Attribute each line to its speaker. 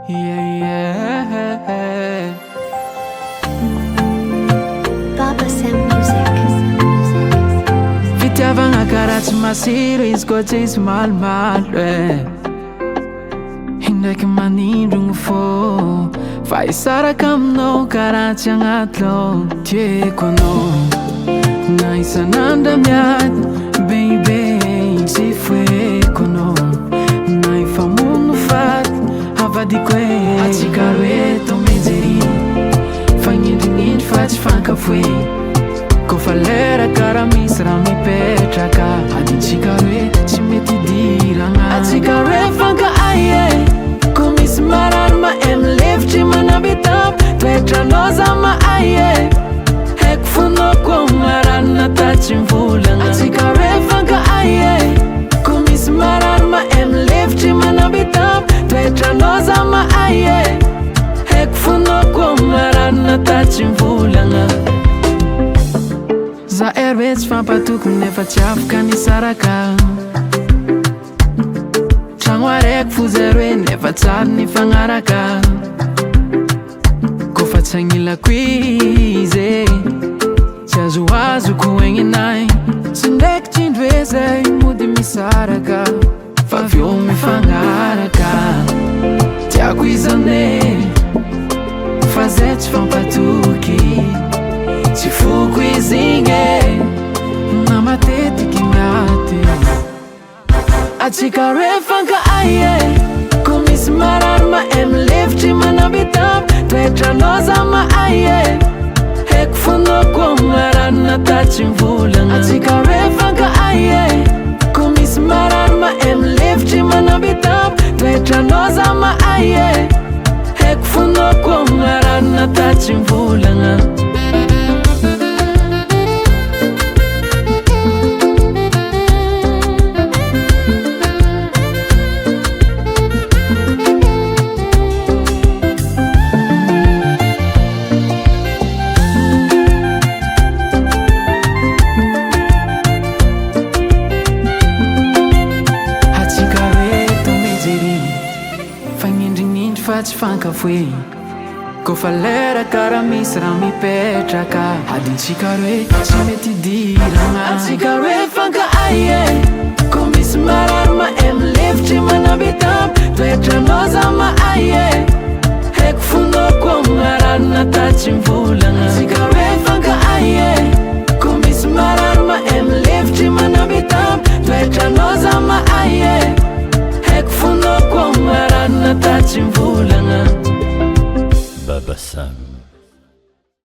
Speaker 1: Yeah.
Speaker 2: Baba Sam Music.
Speaker 1: Fitiavagna karaha tsy masiro izy koa tsisy malomalo Indraiky manindrogno fô fa hisaraka aminao karaha tsy agnaty lô Tieko anao na isan'andra miady Baby tsy foeko anao na hifamono faty havadiko hoe atsika roe tô mijery fagnindrignindry fa tsy fankafoe Kofa lera karaha misy raha mipetraka adintsika roe tsy mety idiragna atsika roe fanka aie ko misy marary ma emilevitry manabitabo toetranao za ma aie haiko fonao koa marary nata tsy mivolagna atsika roe fanka aie ko misy marary ma emilevitry manabitabo toetranao za ma aie haiko fonao koa marary nata tsy mivolagna Za erwe tsy fampatokony nefa tsy afaka nisaraka Tragno araiky fo zay roe nefa tsara nifagnaraka Kofa tsy agnilako izy Tsy azoazoko egninay Tsy ndraiky tsindro hoe zay mody misaraka Fa aveo mifagnaraka Tiako izane Fa zay tsy fampatoky Tsy foko izy igny na matetiky miaty Atsika roe fanka aie ko misy marary ma emilevitry manabitabo toetranao za ma aie haiko fonao koa marary nata tsy mivolagna Atsika roe fanka aie ko misy marary ma emilevitry manabitabo toetranao za ma aie haiko fonao koa marary nata tsy mivolagna Fa tsy fankafoe Kofa lera karaha misy raha mipetraka adintsika roe tsy mety idiragna atsika roe fanka aie ko misy marary ma emilevitry manabitabo toetranao za ma aie haiko fonao koa marary nata tsy mivolagna atsika roe fanka aie ko misy marary ma emilevitry manabitabo toetranao za ma aie haiko fonao koa marary nata tsy mivolagna
Speaker 3: Baba Sam